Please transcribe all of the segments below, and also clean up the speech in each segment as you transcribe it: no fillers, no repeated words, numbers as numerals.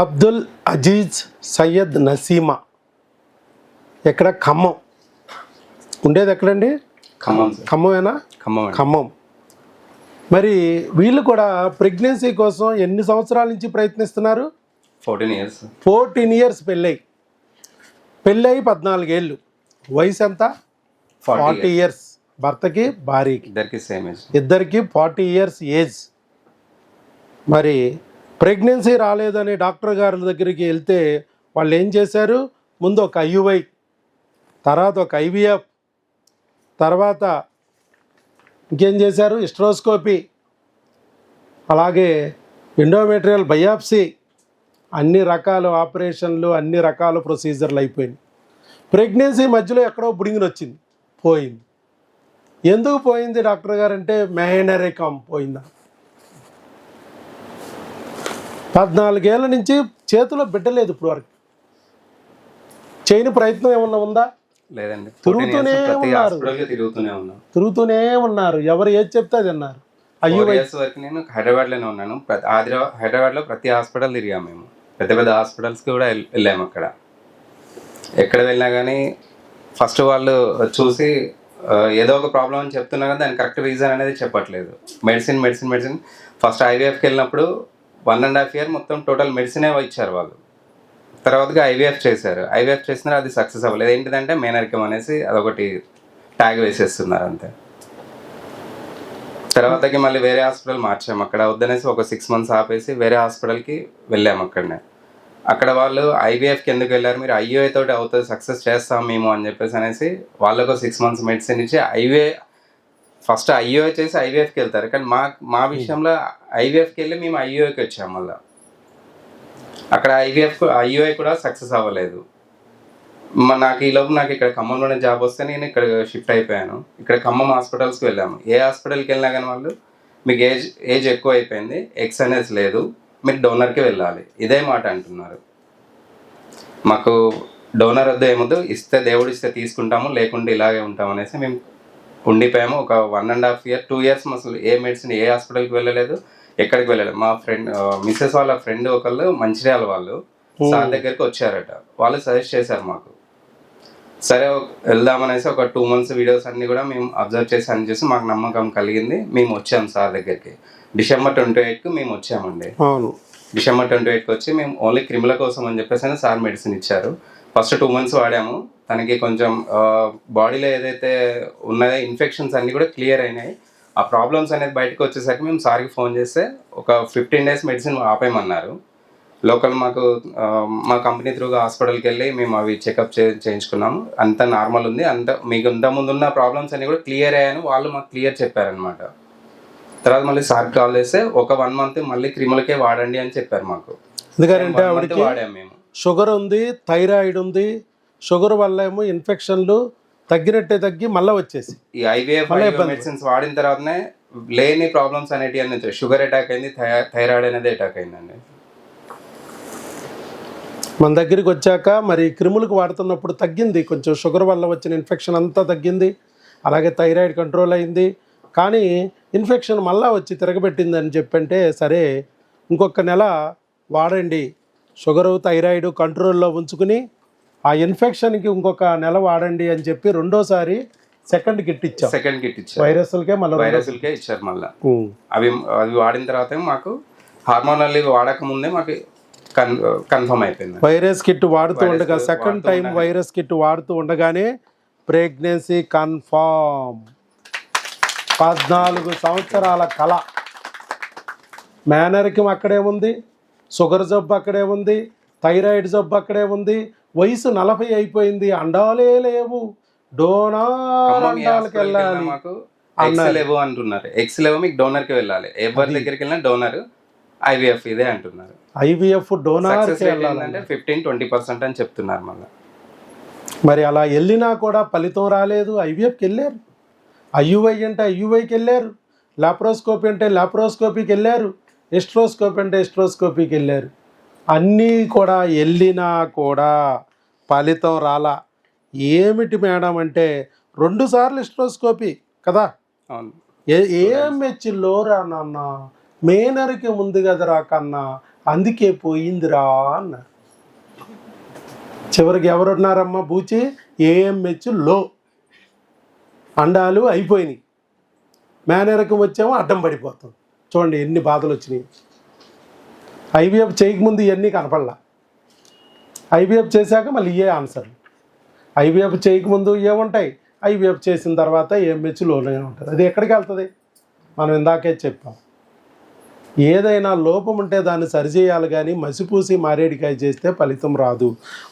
అబ్దుల్ అజీజ్ సయ్యద్ నసీమా ఎక్కడ ఖమ్మం ఉండేది ఎక్కడండి? ఖమ్మమేనా? ఖమ్మం. మరి వీళ్ళు కూడా ప్రెగ్నెన్సీ కోసం ఎన్ని సంవత్సరాల నుంచి ప్రయత్నిస్తున్నారు? 14 ఇయర్స్ పెళ్ళై 14 ఏళ్ళు. వయసు ఎంత? 40 ఇయర్స్. భర్తకి భార్యకి ఇద్దరికి 40 ఇయర్స్ ఏజ్. మరి ప్రెగ్నెన్సీ రాలేదని డాక్టర్ గారి దగ్గరికి వెళ్తే వాళ్ళు ఏం చేశారు? ముందు ఒక ఐయుఐ, తర్వాత ఒక ఐవిఎఫ్, తర్వాత ఇంకేం చేశారు? హిస్ట్రోస్కోపీ, అలాగే ఎండోమెట్రియల్ బయాప్సీ, అన్ని రకాల ఆపరేషన్లు, అన్ని రకాల ప్రొసీజర్లు అయిపోయింది. ప్రెగ్నెన్సీ మధ్యలో ఎక్కడో బుడింగిని వచ్చింది, పోయింది. ఎందుకు పోయింది డాక్టర్ గారు అంటే మెహనరికం పోయిందా. 14 ఏళ్ళ నుంచి చేతిలో బిడ్డలేదు ఇప్పుడు వరకు. చేయని ప్రయత్నం ఏమన్నా ఉందా? లేదండి. తిరుగుతూనే ఉన్నారు. ఎవరు ఏది చెప్తే అది అన్నారు. వరకు నేను హైదరాబాద్లోనే ఉన్నాను. హైదరాబాద్లో ప్రతి హాస్పిటల్ తిరిగాము మేము. పెద్ద పెద్ద హాస్పిటల్స్కి కూడా వెళ్ళాము. ఎక్కడ వెళ్ళినా కానీ ఫస్ట్ వాళ్ళు చూసి ఏదో ఒక ప్రాబ్లం అని చెప్తున్నా కానీ దానికి కరెక్ట్ రీజన్ అనేది చెప్పట్లేదు. మెడిసిన్ ఫస్ట్ ఐవీఎఫ్కి వెళ్ళినప్పుడు 1.5 year మొత్తం టోటల్ మెడిసినే ఇచ్చారు వాళ్ళు. తర్వాతగా ఐవీఎఫ్ చేశారు. ఐవీఎఫ్ చేసినా అది సక్సెస్ అవ్వలేదు. ఏంటిదంటే మేనరికం అనేసి అదొకటి ట్యాగ్ వేసేస్తున్నారు అంతే. తర్వాతకి మళ్ళీ వేరే హాస్పిటల్ మార్చాము. అక్కడ వద్దనేసి ఒక 6 months ఆపేసి వేరే హాస్పిటల్కి వెళ్ళాము. అక్కడ వాళ్ళు ఐవీఎఫ్కి ఎందుకు వెళ్ళారు, మీరు ఐయుఐ తోటి అవుతుంది, సక్సెస్ చేస్తాం మేము అని చెప్పేసి అనేసి వాళ్ళకు 6 months మెడిసిన్ ఇచ్చి ఫస్ట్ ఐయుఐ చేసి ఐవీఎఫ్కి వెళ్తారు. కానీ మా విషయంలో ఐవీఎఫ్కి వెళ్ళి మేము ఐయుఐకి వచ్చాము. మళ్ళీ అక్కడ ఐయుఐ కూడా సక్సెస్ అవ్వలేదు. నాకు ఇక్కడ ఖమ్మంలోనే జాబ్ వస్తే నేను ఇక్కడ షిఫ్ట్ అయిపోయాను. ఇక్కడ ఖమ్మం హాస్పిటల్స్కి వెళ్ళాము. ఏ హాస్పిటల్కి వెళ్ళినా కానీ వాళ్ళు మీకు ఏజ్ ఎక్కువ అయిపోయింది, ఎక్స్ అనేది లేదు, మీరు డోనర్కి వెళ్ళాలి, ఇదే మాట అంటున్నారు. మాకు డోనర్ వద్ద ఏమొద్దు, ఇస్తే దేవుడు ఇస్తే తీసుకుంటాము, లేకుంటే ఇలాగే ఉంటాం అనేసి మేము ఉండిపోయాము. ఒక 1.5 year 2 years అసలు ఏ మెడిసిన్ ఏ హాస్పిటల్కి వెళ్ళలేదు, ఎక్కడికి వెళ్ళలేదు. మా ఫ్రెండ్ మిస్సెస్ వాళ్ళ ఫ్రెండ్ ఒకళ్ళు మంచిర్యాల వాళ్ళు సార్ దగ్గరికి వచ్చారట. వాళ్ళు సజెస్ట్ చేశారు మాకు. సరే వెళ్దామనేసి ఒక 2 months వీడియోస్ అన్నీ కూడా మేము అబ్జర్వ్ చేసి మాకు నమ్మకం కలిగింది. మేము వచ్చాము సార్ దగ్గరికి. December 28కి మేము వచ్చామండి. December 28కి వచ్చి మేము ఓన్లీ క్రిముల కోసం అని చెప్పేసి సార్ మెడిసిన్ ఇచ్చారు. ఫస్ట్ 2 months వాడాము. తనకి కొంచెం బాడీలో ఏదైతే ఉన్నాయో ఇన్ఫెక్షన్స్ అన్నీ కూడా క్లియర్ అయినాయి. ఆ ప్రాబ్లమ్స్ అనేది బయటకు వచ్చేసరికి మేము సార్కి ఫోన్ చేస్తే ఒక 15 days మెడిసిన్ ఆపేయమన్నారు. లోకల్ మా కంపెనీ త్రూగా హాస్పిటల్కి వెళ్ళి మేము అవి చెకప్ చేయించుకున్నాము. అంత నార్మల్ ఉంది, మీకు ఇంతకుముందు ఉన్న ప్రాబ్లమ్స్ అన్నీ కూడా క్లియర్ అయ్యాయని వాళ్ళు మాకు క్లియర్ చెప్పారనమాట. తర్వాత మళ్ళీ సార్కి కాల్ చేస్తే ఒక 1 month మళ్ళీ క్రిములకే వాడండి అని చెప్పారు మాకు. ఎందుకంటే వాడాము మేము. షుగర్ ఉంది, థైరాయిడ్ ఉంది. షుగర్ వల్ల ఏమో ఇన్ఫెక్షన్లు తగ్గి మళ్ళీ వచ్చేసి ఈ ఐవీఎఫ్ మెడిసిన్స్ వాడిన తర్వాతనే లేని ప్రాబ్లమ్స్ అనేటివి అన్నీ షుగర్ అటాక్ అయింది, థైరాయిడ్ అనేది అటాక్ అయిందండి. మన దగ్గరికి వచ్చాక మరి క్రిములకు వాడుతున్నప్పుడు తగ్గింది, కొంచెం షుగర్ వల్ల వచ్చిన ఇన్ఫెక్షన్ అంతా తగ్గింది, అలాగే థైరాయిడ్ కంట్రోల్ అయింది. కానీ ఇన్ఫెక్షన్ మళ్ళీ వచ్చి తిరగబెట్టింది అని చెప్పంటే సరే ఇంకొక నెల వాడండి, షుగరు థైరాయిడ్ కంట్రోల్లో ఉంచుకుని ఆ ఇన్ఫెక్షన్కి ఇంకొక నెల వాడండి అని చెప్పి రెండోసారి సెకండ్ కిట్ ఇచ్చారు. వైరస్లకే ఇచ్చారు మళ్ళీ. అవి వాడిన తర్వాత మాకు హార్మోనల్ వాడక ముందే మాకు కన్ఫర్మ్ అయిపోయింది. వైరస్ కిట్ వాడుతూ ఉండగా సెకండ్ టైం వైరస్ కిట్ వాడుతూ ఉండగానే ప్రెగ్నెన్సీ కన్ఫర్మ్. 14 సంవత్సరాల కళ. మేనరికం అక్కడే ఉంది, షుగర్ జబ్బు అక్కడే ఉంది, థైరాయిడ్ జబ్బు అక్కడే ఉంది, వయసు 40 అయిపోయింది, అండాలే లేవు, డోనర్ అండాలకి వెళ్ళాలి అంటున్నారు. ఎక్స్ లేవు, మీకు డోనర్కి వెళ్ళాలి. ఎవరి దగ్గరికి వెళ్ళినా డోనర్, ఐవీఎఫ్ ఇదే అంటున్నారు. ఐవీఎఫ్ డోనర్ 15-20% అని చెప్తున్నారు మళ్ళీ. మరి అలా వెళ్ళినా కూడా ఫలితం రాలేదు. ఐవీఎఫ్కి వెళ్ళారు, ఐయుఐ అంటే ఐయుఐకి వెళ్ళారు, లాప్రోస్కోపీ అంటే లాప్రోస్కోపీకి వెళ్ళారు, హిస్ట్రోస్కోపీ అంటే హిస్ట్రోస్కోపీకి వెళ్ళారు. అన్నీ కూడా వెళ్ళినా కూడా ఫలితం రాలా. ఏమిటి మేడం అంటే 2 సార్లు హిస్ట్రోస్కోపీ కదా. ఏం మెచ్చిల్లో రా నాన్న, మేనరికి ఉంది కదరా కన్నా, అందుకే పోయిందిరా అన్నారు. చివరికి ఎవరున్నారమ్మా బూచి? ఏఎంహెచ్ లో, అండాలు అయిపోయినాయి, మేనరకం వచ్చామో అడ్డం పడిపోతాం. చూడండి ఎన్ని బాధలు వచ్చినాయి. ఐవీఎఫ్ చేయకముందు ఇవన్నీ కనపడలా, ఐవీఎఫ్ చేశాక మళ్ళీ ఇవే ఆన్సర్లు. ఐవీఎఫ్ చేయకముందు ఏముంటాయి, ఐవీఎఫ్ చేసిన తర్వాత ఏఎంహెచ్ లోనే ఉంటుంది. అది ఎక్కడికి వెళ్తుంది? మనం ఇందాకే చెప్పాం, ఏదైనా లోపం ఉంటే దాన్ని సరిచేయాలి, కానీ మసిపూసి మారేడికాయ చేస్తే ఫలితం రాదు.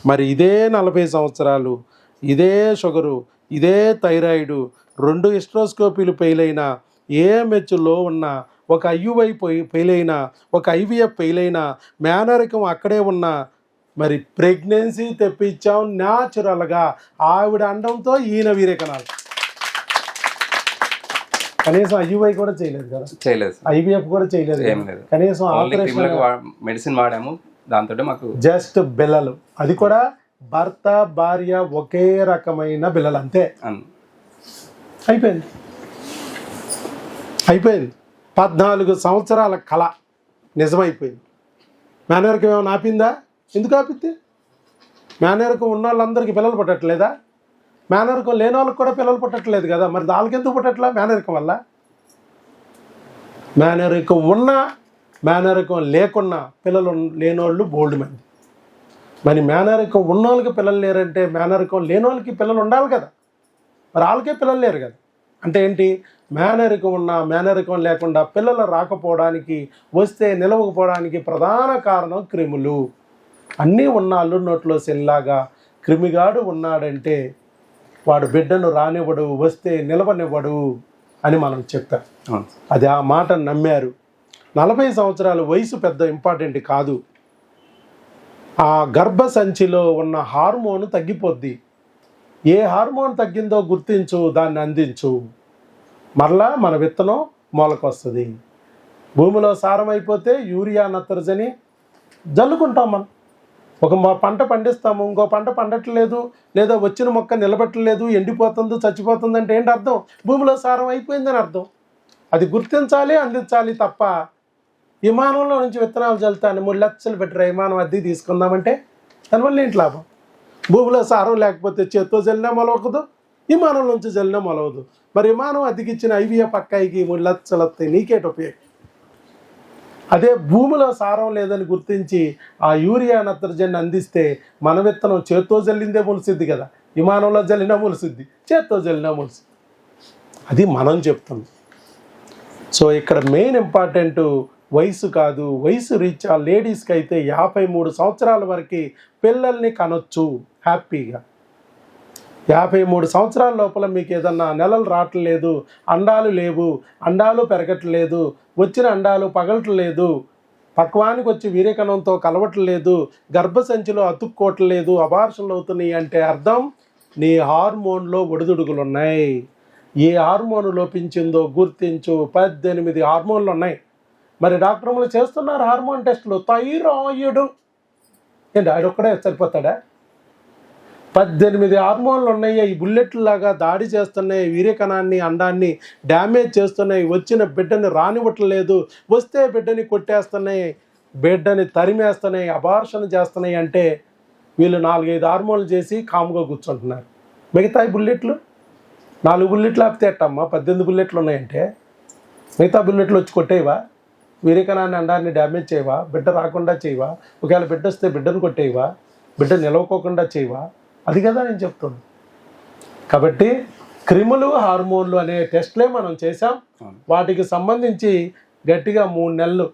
మరి ఇదే 40 సంవత్సరాలు, ఇదే షుగరు, ఇదే థైరాయిడు, 2 హిస్ట్రోస్కోపీలు ఫెయిల్ అయినా, ఏఎంహెచ్లో ఉన్న ఒక ఐయుఐ ఫెయిల్ అయినా, ఒక ఐవీఎఫ్ ఫెయిల్ అయినా, మేనరికం అక్కడే ఉన్న, మరి ప్రెగ్నెన్సీ తెప్పించాం న్యాచురల్గా. ఆవిడ అండంతో ఈయన వీరేకనాలు. కనీసం ఐయుఐ కూడా చేయలేదు కదా, చేయలేదు. ఐవీఎఫ్ కూడా చేయలేదు, ఏం లేదు. కనీసం ఆపరేషన్ మెడిసిన్ వాడాము, దాంతో మాకు జస్ట్ బిల్లలు. అది కూడా భర్త భార్య ఒకే రకమైన బిల్లలు, అంతే. అయిపోయింది. 14 సంవత్సరాల కళ నిజమైపోయింది. మేనరికం ఏమైనా ఆపిందా? ఎందుకు ఆపిద్ది? మేనరికం ఉన్న వాళ్ళందరికీ పిల్లలు పుట్టట్లేదా? మేనరికం లేని వాళ్ళకి కూడా పిల్లలు పుట్టట్లేదు కదా, మరి వాళ్ళకి ఎందుకు పుట్టట్లా? మేనరికం వల్ల. మేనరికం ఉన్నా మేనరికం లేకున్నా పిల్లలు లేనోళ్ళు బోల్డ్ మంది. మరి మేనరికం ఉన్న వాళ్ళకి పిల్లలు లేరంటే మేనరికం లేని వాళ్ళకి పిల్లలు ఉండాలి కదా, మరి వాళ్ళకే పిల్లలు లేరు కదా. అంటే ఏంటి? మేనరికం ఉన్నా మేనరికం లేకుండా పిల్లలు రాకపోవడానికి, వస్తే నిలవకపోవడానికి ప్రధాన కారణం క్రిములు. అన్నీ ఉన్నాళ్ళు నోట్లో సెల్లాగా. క్రిమిగాడు ఉన్నాడంటే వాడు బిడ్డను రానివ్వడు, వస్తే నిలవనివ్వడు అని మనం చెప్పాం. అది ఆ మాట నమ్మారు. 40 సంవత్సరాల వయసు పెద్ద ఇంపార్టెంట్ కాదు. ఆ గర్భసంచిలో ఉన్న హార్మోన్ తగ్గిపోద్ది. ఏ హార్మోన్ తగ్గిందో గుర్తించు, దాన్ని అందించు, మరలా మన విత్తనం మొలకొస్తుంది. భూమిలో సారం అయిపోతే యూరియా నత్రజని జల్లుకుంటాం. మనం ఒక పంట పండిస్తాము, ఇంకో పంట పండట్లేదు, లేదా వచ్చిన మొక్క నిలబెట్టలేదు, ఎండిపోతుంది, చచ్చిపోతుంది అంటే ఏంటి అర్థం? భూమిలో సారం అయిపోయిందని అర్థం. అది గుర్తించాలి, అందించాలి తప్ప విమానంలో నుంచి విత్తనాలు చల్లుతాను 3 లక్షలు పెట్టిన విమానం అద్దె తీసుకుందామంటే దానివల్ల ఏంటి లాభం? భూమిలో సారం లేకపోతే చేత్తో జల్లినా మొలవకదు, విమానం నుంచి జల్లినా మొలవదు. మరి విమానం అద్దెకిచ్చిన ఐవీఎఫ్ అక్కాయికి 3 లక్షలు వస్తాయి, నీకేట ఉపయోగం? అదే భూమిలో సారం లేదని గుర్తించి ఆ యూరియా నత్రజని అందిస్తే మన విత్తనం చేత్తో జల్లిందే మొలిసిద్ది కదా, విమానంలో జల్లినా మొలిసిద్ది, చేత్తో జల్లినా మొలిసిద్ది. అది మనం చెప్తాం. సో ఇక్కడ మెయిన్ ఇంపార్టెంట్ వయసు కాదు. వయసు రీత్యా లేడీస్కి అయితే 53 సంవత్సరాల వరకు పిల్లల్ని కనొచ్చు హ్యాపీగా. 53 సంవత్సరాల లోపల మీకు ఏదన్నా నెలలు రావట్లేదు, అండాలు లేవు, అండాలు పెరగట్లేదు, వచ్చిన అండాలు పగలట్లేదు, పక్వానికి వచ్చి వీర్యకణంతో కలవట్లేదు, గర్భసంచిలో అతుక్కోవట్లేదు, అబార్షన్లు అవుతున్నాయి అంటే అర్థం నీ హార్మోన్లో ఒడిదుడుకులు ఉన్నాయి. ఏ హార్మోన్ లోపించిందో గుర్తించు. 18 హార్మోన్లు ఉన్నాయి. మరి డాక్టర్లు చేస్తున్నారు హార్మోన్ టెస్టులు. థైరాయిడ్ ఏంటి, ఆడొక్కడే సరిపోతాడా? 18 హార్మోన్లు ఉన్నాయి. ఈ బుల్లెట్లాగా దాడి చేస్తున్నాయి, వీర్యకణాన్ని అండాన్ని డ్యామేజ్ చేస్తున్నాయి, వచ్చిన బిడ్డని రానివ్వట్లేదు, వస్తే బిడ్డని కొట్టేస్తున్నాయి, బిడ్డని తరిమేస్తున్నాయి, అబార్షన్ చేస్తున్నాయి అంటే వీళ్ళు 4-5 హార్మోన్లు చేసి కాముగా కూర్చుంటున్నారు. మిగతా బుల్లెట్లు 4 బుల్లెట్లు ఆపితే ఎట్టమ్మా 18 బుల్లెట్లు ఉన్నాయంటే మిగతా బుల్లెట్లు వచ్చి కొట్టేవా? వీర్యకణాన్ని అండాన్ని డ్యామేజ్ చేయవా? బిడ్డ రాకుండా చేయవా? ఒకవేళ బిడ్డ వస్తే బిడ్డను కొట్టేవా? బిడ్డ నిలవకోకుండా చేయవా? అది కదా నేను చెప్తున్నాను. కాబట్టి క్రిములు హార్మోన్లు అనే టెస్ట్లే మనం చేసాం. వాటికి సంబంధించి గట్టిగా 3 నెలలు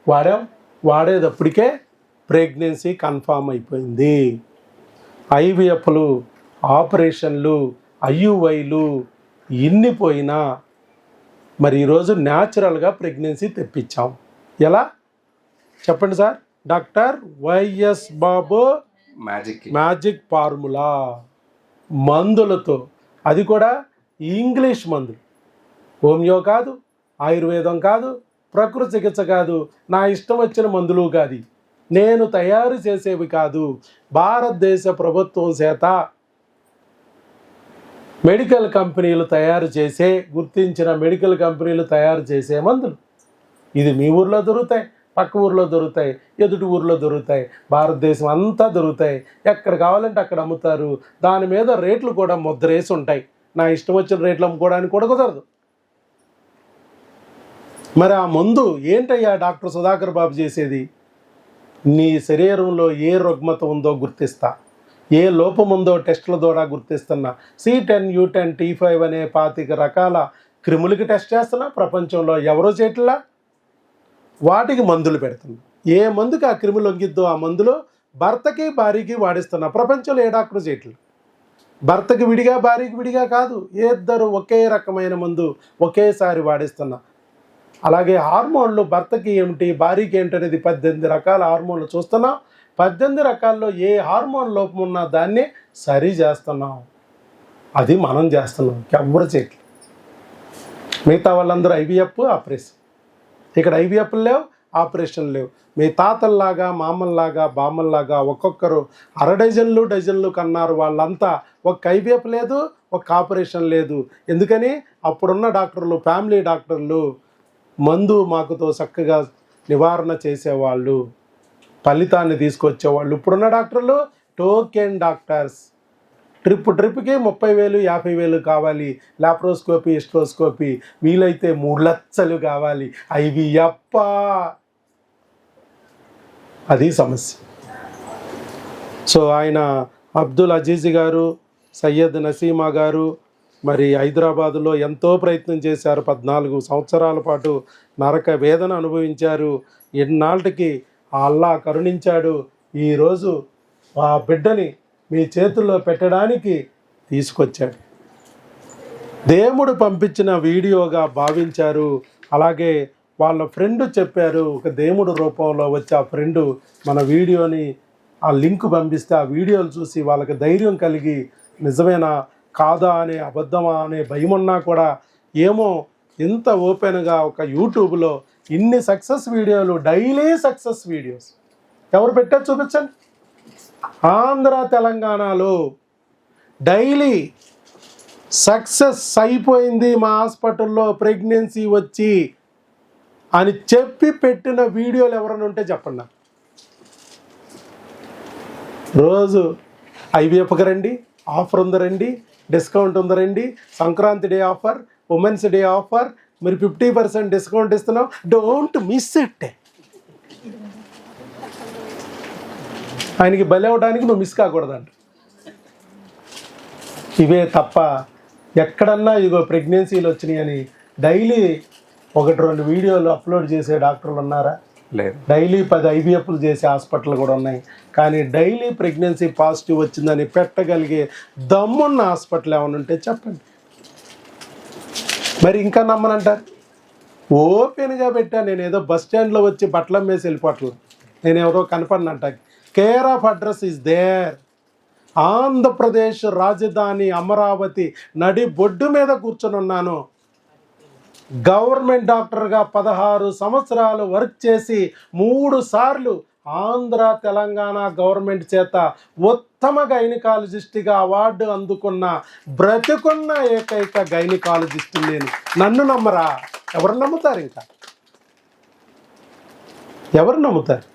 వాడాం. వాడేటప్పటికే ప్రెగ్నెన్సీ కన్ఫామ్ అయిపోయింది. ఐవీఎఫ్లు, ఆపరేషన్లు, ఐయుఐలు ఇన్ని పోయినా మరి ఈరోజు న్యాచురల్గా ప్రెగ్నెన్సీ తెప్పించాం. ఎలా చెప్పండి సార్? డాక్టర్ వైఎస్ బాబు మ్యాజిక్ ఫార్ములా మందులతో, అది కూడా ఇంగ్లీష్ మందులు, హోమియో కాదు, ఆయుర్వేదం కాదు, ప్రకృతి చికిత్స కాదు, నా ఇష్టం వచ్చిన మందులు కాదు, నేను తయారు చేసేవి కాదు, భారతదేశ ప్రభుత్వం చేత మెడికల్ కంపెనీలు తయారు చేసే, గుర్తించిన మెడికల్ కంపెనీలు తయారు చేసే మందులు. ఇది మీ ఊర్లో దొరుకుతాయి, పక్క ఊర్లో దొరుకుతాయి, ఎదుటి ఊర్లో దొరుకుతాయి, భారతదేశం అంతా దొరుకుతాయి. ఎక్కడ కావాలంటే అక్కడ అమ్ముతారు. దాని మీద రేట్లు కూడా ముద్రేసి ఉంటాయి. నా ఇష్టం వచ్చిన రేట్లు అమ్ముకోవడానికి కూడా కుదరదు. మరి ఆ మందు ఏంటయ్యా డాక్టర్ సుధాకర్ బాబు చేసేది? నీ శరీరంలో ఏ రుగ్మత ఉందో గుర్తిస్తా, ఏ లోపం ఉందో టెస్టుల ద్వారా గుర్తిస్తున్నా. C10, U10, T5 అనే 25 రకాల క్రిములకి టెస్ట్ చేస్తున్నా. ప్రపంచంలో ఎవరో చేయట్లా. వాటికి మందులు పెడుతున్నా. ఏ మందుకి ఆ క్రిములు లొంగిద్దో ఆ మందులో భర్తకి భార్యకి వాడిస్తున్నా. ప్రపంచంలో ఏ డాక్టర్ చేయట్లేదు. భర్తకి విడిగా భార్యకి విడిగా కాదు, ఇద్దరు ఒకే రకమైన మందు ఒకేసారి వాడిస్తున్నా. అలాగే హార్మోన్లు భర్తకి ఏమిటి భార్యకి ఏంటి అనేది 18 రకాల హార్మోన్లు చూస్తున్నాం. 18 రకాల్లో ఏ హార్మోన్ లోపం ఉన్నా దాన్ని సరి చేస్తున్నాం. అది మనం చేస్తున్నాం, ఎవరు చేయట్లేదు. మిగతా వాళ్ళందరూ IVF ఆపరేషన్. ఇక్కడ IVF లేవు, ఆపరేషన్ లేవు. మీ తాతల్లాగా మామల్లాగా బామ్మల్లాగా ఒక్కొక్కరు డజన్లు కన్నారు. వాళ్ళంతా ఒక IVF లేదు, ఒక ఆపరేషన్ లేదు. ఎందుకని? అప్పుడున్న డాక్టర్లు, ఫ్యామిలీ డాక్టర్లు మందు మాకుతో చక్కగా నివారణ చేసేవాళ్ళు, ఫలితాన్ని తీసుకొచ్చేవాళ్ళు. ఇప్పుడున్న డాక్టర్లు టోకెన్ డాక్టర్స్. ట్రిప్కి 30,000 50,000 కావాలి. లాప్రోస్కోపీ, ఎస్ట్రోస్కోపీ వీలైతే 3 లక్షలు కావాలి. IVF. అది సమస్య. సో ఆయన అబ్దుల్ అజీజ్ గారు, సయ్యద్ నసీమా గారు మరి హైదరాబాదులో ఎంతో ప్రయత్నం చేశారు. 14 సంవత్సరాల పాటు నరక వేదన అనుభవించారు. ఎన్నాళ్ళకి అల్లా కరుణించాడు. ఈరోజు ఆ బిడ్డని మీ చేతుల్లో పెట్టడానికి తీసుకొచ్చాడు. దేవుడు పంపించిన వీడియోగా భావించారు. అలాగే వాళ్ళ ఫ్రెండ్ చెప్పారు, ఒక దేవుడు రూపంలో వచ్చి ఆ ఫ్రెండు మన వీడియోని ఆ లింక్ పంపిస్తే ఆ వీడియోలు చూసి వాళ్ళకి ధైర్యం కలిగి నిజమేనా కాదా అనే అబద్ధమా అనే భయం ఉన్నా కూడా ఏమో ఇంత ఓపెన్గా ఒక యూట్యూబ్లో ఇన్ని సక్సెస్ వీడియోలు, డైలీ సక్సెస్ వీడియోస్ ఎవరు పెట్టారు చూపించండి. ఆంధ్ర తెలంగాణలో డైలీ సక్సెస్ అయిపోయింది మా హాస్పిటల్లో ప్రెగ్నెన్సీ వచ్చి అని చెప్పి పెట్టిన వీడియోలు ఎవరైనా ఉంటే చెప్పండి. రోజు IVFకి రండి, ఆఫర్ ఉందరండి, డిస్కౌంట్ ఉందరండి, Sankranti day offer, women's day offer, మీరు 50% డిస్కౌంట్ ఇస్తున్నాం, డోంట్ మిస్ ఇట్. ఆయనకి బలి అవ్వడానికి నువ్వు మిస్ కాకూడదంట. ఇవే తప్ప ఎక్కడన్నా ఇగో ప్రెగ్నెన్సీలు వచ్చినాయి అని డైలీ 1-2 వీడియోలు అప్లోడ్ చేసే డాక్టర్లు ఉన్నారా? లేదు. డైలీ 10 IVFలు చేసే హాస్పిటల్ కూడా ఉన్నాయి. కానీ డైలీ ప్రెగ్నెన్సీ పాజిటివ్ వచ్చిందని పెట్టగలిగే దమ్మున్న హాస్పిటల్ ఏమైనా ఉంటే చెప్పండి. మరి ఇంకా నమ్మనంటారు. ఓపెన్గా పెట్టా. నేను ఏదో బస్ స్టాండ్లో వచ్చి బట్టలు అమ్మేసి వెళ్ళిపోవట్లేదు. నేను ఎవరో కనపడినంట. Care of address is there. Andhra Pradesh రాజధాని అమరావతి నడి బొడ్డు మీద కూర్చొని ఉన్నాను. గవర్నమెంట్ డాక్టర్గా 16 సంవత్సరాలు వర్క్ చేసి 3 సార్లు ఆంధ్ర తెలంగాణ గవర్నమెంట్ చేత ఉత్తమ గైనకాలజిస్ట్గా అవార్డు అందుకున్న బ్రతికున్న ఏకైక గైనకాలజిస్ట్ నేను. నన్ను నమ్మరా? ఎవరు నమ్ముతారు? ఇంకా ఎవరు నమ్ముతారు?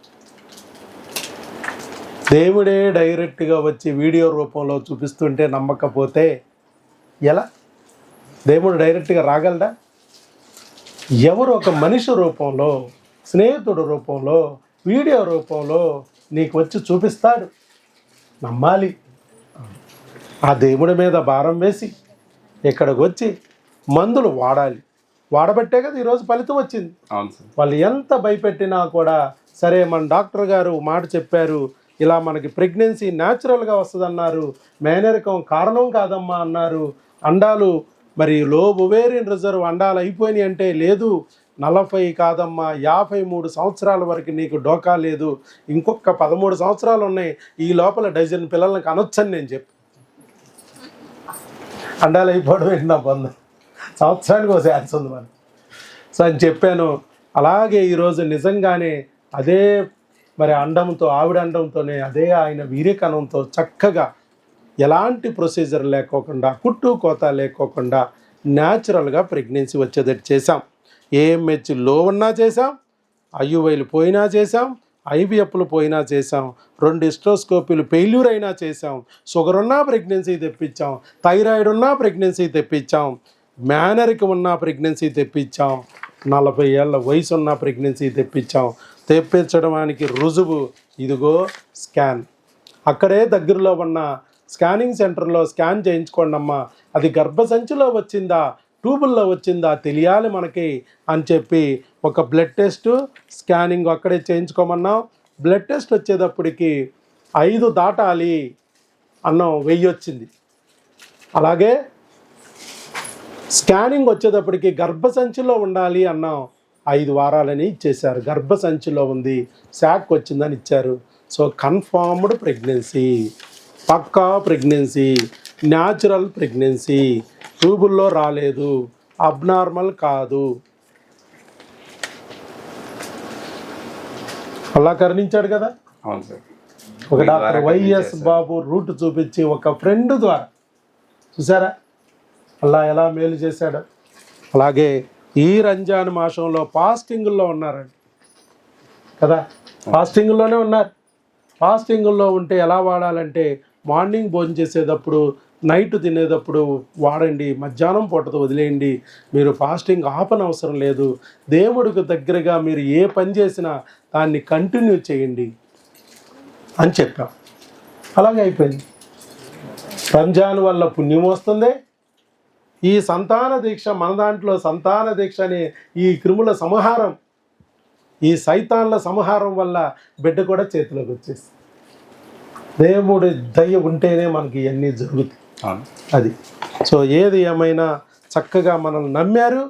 దేవుడే డైరెక్ట్గా వచ్చి వీడియో రూపంలో చూపిస్తుంటే నమ్మకపోతే ఎలా? దేవుడు డైరెక్ట్గా రాగలడా? ఎవరు ఒక మనిషి రూపంలో, స్నేహితుడు రూపంలో, వీడియో రూపంలో నీకు వచ్చి చూపిస్తాడు. నమ్మాలి. ఆ దేవుడి మీద భారం వేసి ఇక్కడికి వచ్చి మందులు వాడాలి. వాడబట్టే కదా ఈరోజు ఫలితం వచ్చింది. వాళ్ళు ఎంత భయపెట్టినా కూడా సరే, మన డాక్టర్ గారు మాట చెప్పారు, ఇలా మనకి ప్రెగ్నెన్సీ న్యాచురల్గా వస్తుందన్నారు, మేనరికం కారణం కాదమ్మా అన్నారు. అండాలు మరి లో ఒవేరియన్ రిజర్వ్ అండాలు అయిపోయినాయి అంటే లేదు, 40 కాదమ్మా 53 సంవత్సరాల వరకు నీకు డోకా లేదు, ఇంకొక 13 సంవత్సరాలు ఉన్నాయి, ఈ లోపల డజన్ పిల్లల్ని కనొచ్చని నేను చెప్పి అండాలు అయిపోవడం ఏంటి నా బంధం, సంవత్సరానికి ఒక ఛాన్స్ ఉంది మనం. సో అని చెప్పాను. అలాగే ఈరోజు నిజంగానే అదే మరి అండంతో, ఆవిడ అండంతోనే అదే ఆయన వీర్యకణంతో చక్కగా ఎలాంటి ప్రొసీజర్ లేకోకుండా, కుట్టు కోత లేకోకుండా న్యాచురల్గా ప్రెగ్నెన్సీ వచ్చేటట్టు చేసాం. AMH లో ఉన్నా చేసాం, ఐయువైలు పోయినా చేసాం, ఐవీఎఫ్లు పోయినా చేసాం, 2 హిస్ట్రోస్కోపీలు ఫెయిల్యూర్ అయినా చేసాం, షుగర్ ఉన్నా ప్రెగ్నెన్సీ తెప్పించాం, థైరాయిడ్ ఉన్నా ప్రెగ్నెన్సీ తెప్పించాం, మేనరికం ఉన్న ప్రెగ్నెన్సీ తెప్పించాం, 40 ఏళ్ళ వయసు ఉన్న ప్రెగ్నెన్సీ తెప్పించడానికి రుజువు ఇదిగో స్కాన్. అక్కడే దగ్గరలో ఉన్న స్కానింగ్ సెంటర్లో స్కాన్ చేయించుకోండి అమ్మా, అది గర్భసంచిలో వచ్చిందా ట్యూబుల్లో వచ్చిందా తెలియాలి మనకి అని చెప్పి ఒక బ్లడ్ టెస్ట్ స్కానింగ్ అక్కడే చేయించుకోమన్నాం. బ్లడ్ టెస్ట్ వచ్చేటప్పటికి 5 దాటాలి అన్నాం, 1000 వచ్చింది. అలాగే స్కానింగ్ వచ్చేటప్పటికి గర్భసంచిలో ఉండాలి అన్నాం, 5 వారాలని ఇచ్చేశారు. గర్భసంచిలో ఉంది, శాక్ వచ్చిందని ఇచ్చారు. సో కన్ఫర్మ్డ్ ప్రెగ్నెన్సీ, పక్కా ప్రెగ్నెన్సీ, న్యాచురల్ ప్రెగ్నెన్సీ, ట్యూబుల్లో రాలేదు, అబ్నార్మల్ కాదు. అలా కరుణించాడు కదా. అవును సార్. ఒక డాక్టర్ వైఎస్ బాబు రూట్ చూపించి ఒక ఫ్రెండ్ ద్వారా చూసారా అలా ఎలా మేలు చేశాడు. అలాగే ఈ రంజాన్ మాసంలో ఫాస్టింగుల్లో ఉన్నారండి కదా, ఫాస్టింగుల్లోనే ఉన్నారు. ఫాస్టింగుల్లో ఉంటే ఎలా వాడాలంటే మార్నింగ్ భోజనం చేసేటప్పుడు, నైట్ తినేటప్పుడు వాడండి, మధ్యాహ్నం పూటతో వదిలేయండి. మీరు ఫాస్టింగ్ ఆపనవసరం లేదు. దేవుడికి దగ్గరగా మీరు ఏ పని చేసినా దాన్ని కంటిన్యూ చేయండి అని చెప్పాం. అలాగే అయిపోయింది. రంజాన్ వల్ల పుణ్యం వస్తుంది. ఈ సంతాన దీక్ష, మన దాంట్లో సంతాన దీక్ష అనే ఈ క్రిముల సంహారం, ఈ సైతాన్ల సంహారం వల్ల బిడ్డ కూడా చేతిలోకి వచ్చేసి దేవుడి దయ ఉంటేనే మనకి ఇవన్నీ జరుగుతాయి. అది సో ఏది ఏమైనా చక్కగా మనల్ని నమ్మారు,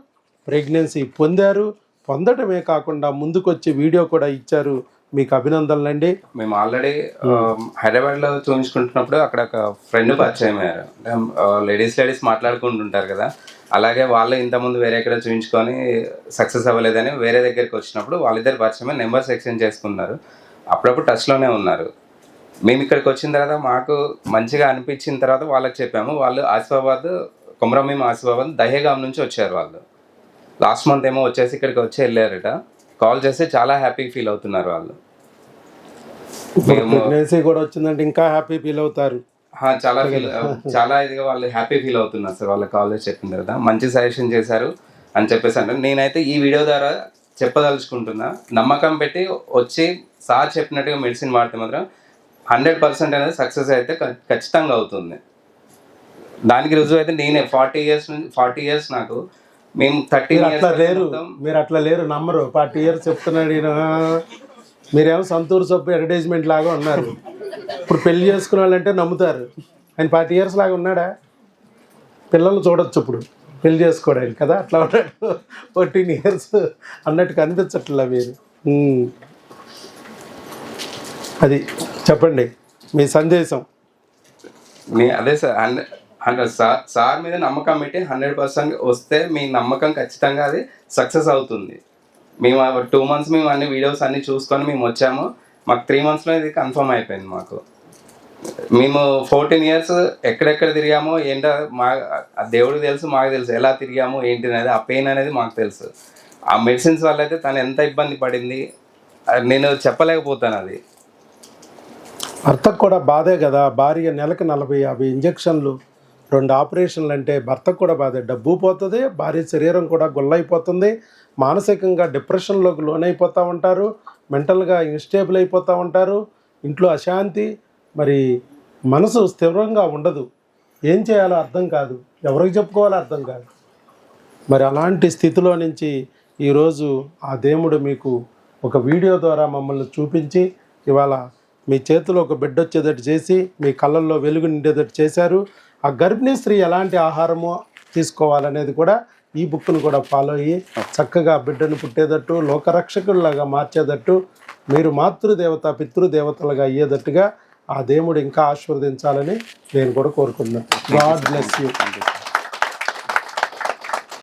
ప్రెగ్నెన్సీ పొందారు. పొందటమే కాకుండా ముందుకొచ్చి వీడియో కూడా ఇచ్చారు. మీకు అభినందనలండి. మేము ఆల్రెడీ హైదరాబాద్లో చూపించుకుంటున్నప్పుడు అక్కడ ఒక ఫ్రెండ్ పరిచయం అయ్యారు. లేడీస్ మాట్లాడుకుంటుంటారు కదా, అలాగే వాళ్ళు ఇంతకుముందు వేరే ఎక్కడ చూపించుకొని సక్సెస్ అవ్వలేదని వేరే దగ్గరికి వచ్చినప్పుడు వాళ్ళిద్దరు పరిచయమే నెంబర్స్ ఎక్స్చేంజ్ చేసుకున్నారు. అప్పుడప్పుడు టచ్లోనే ఉన్నారు. మేము ఇక్కడికి వచ్చిన తర్వాత మాకు మంచిగా అనిపించిన తర్వాత వాళ్ళకి చెప్పాము. వాళ్ళు ఆసిఫాబాద్, కొమరంభీం ఆసిఫాబాద్ దహేగాం నుంచి వచ్చారు. వాళ్ళు లాస్ట్ మంత్ ఏమో వచ్చేసి ఇక్కడికి వచ్చి వెళ్ళారట. కాల్ చేస్తే చాలా హ్యాపీ ఫీల్ అవుతున్నారు వాళ్ళు. ప్రెగ్నెన్సీ కూడా వచ్చిందంటే ఇంకా హ్యాపీ ఫీల్ అవుతారు. చాలా ఇదిగా వాళ్ళు హ్యాపీ ఫీల్ అవుతున్నారు సార్. వాళ్ళ కాల్ చేసి చెప్పిన తర్వాత మంచి సజెషన్ చేశారు అని చెప్పేసి అంటే నేనైతే ఈ వీడియో ద్వారా చెప్పదలుచుకుంటున్నా, నమ్మకం పెట్టి వచ్చి సార్ చెప్పినట్టుగా మెడిసిన్ వాడితే మాత్రం 100% అనేది సక్సెస్ అయితే ఖచ్చితంగా అవుతుంది. దానికి రుజువు అయితే నేనే 40 ఇయర్స్ నాకు, మేము 30 అట్లా లేరు, మీరు అట్లా లేరు, నమ్మరు. 40 ఇయర్స్ చెప్తున్నాడు ఈయన. మీరేమో సంతూర్ సొప్పు అడ్వర్టైజ్మెంట్ లాగా ఉన్నారు. ఇప్పుడు పెళ్లి చేసుకునే వాళ్ళంటే నమ్ముతారు. ఆయన 40 ఇయర్స్ లాగా ఉన్నాడా? పిల్లలు చూడొచ్చు ఇప్పుడు పెళ్లి చేసుకోవడానికి కదా, అట్లా ఉన్నాడు. 14 ఇయర్స్ అన్నట్టు కనిపించట్లా మీరు. అది చెప్పండి మీ సందేశం. అదే సార్, సార్ మీద నమ్మకం పెట్టి 100% వస్తే మీ నమ్మకం ఖచ్చితంగా అది సక్సెస్ అవుతుంది. మేము 2 months మేము అన్ని వీడియోస్ అన్ని చూసుకొని మేము వచ్చాము. మాకు 3 monthsలో ఇది కన్ఫర్మ్ అయిపోయింది. మాకు మేము 14 ఇయర్స్ ఎక్కడెక్కడ తిరిగామో ఏంటో దేవుడికి తెలుసు, మాకు తెలుసు ఎలా తిరిగామో ఏంటి అనేది. ఆ పెయిన్ అనేది మాకు తెలుసు. ఆ మెడిసిన్స్ వల్ల అయితే తను ఎంత ఇబ్బంది పడింది నేను చెప్పలేకపోతాను. అది భర్తకు కూడా బాధే కదా. భార్య నెలకు 40-50 ఇంజక్షన్లు, 2 ఆపరేషన్లు అంటే భర్తకు కూడా బాధే. డబ్బు పోతుంది, భార్య శరీరం కూడా గొల్లైపోతుంది, మానసికంగా డిప్రెషన్లోకి లోనైపోతూ ఉంటారు, మెంటల్గా ఇన్స్టేబుల్ అయిపోతూ ఉంటారు, ఇంట్లో అశాంతి, మరి మనసు స్థిరంగా ఉండదు. ఏం చేయాలో అర్థం కాదు, ఎవరికి చెప్పుకోవాలో అర్థం కాదు. మరి అలాంటి స్థితిలో నుంచి ఈరోజు ఆ దేవుడు మీకు ఒక వీడియో ద్వారా మమ్మల్ని చూపించి ఇవాళ మీ చేతిలో ఒక బిడ్డ వచ్చేటట్టు చేసి మీ కళ్ళల్లో వెలుగు నిండేటట్టు చేశారు. ఆ గర్భిణీ స్త్రీ ఎలాంటి ఆహారమో తీసుకోవాలనేది కూడా ఈ బుక్ను కూడా ఫాలో అయ్యి చక్కగా బిడ్డను పుట్టేటట్టు, లోకరక్షకుల్లాగా మార్చేటట్టు, మీరు మాతృదేవత పితృదేవతలుగా అయ్యేటట్టుగా ఆ దేవుడు ఇంకా ఆశీర్వదించాలని నేను కూడా కోరుకుంటున్నాను. God bless you.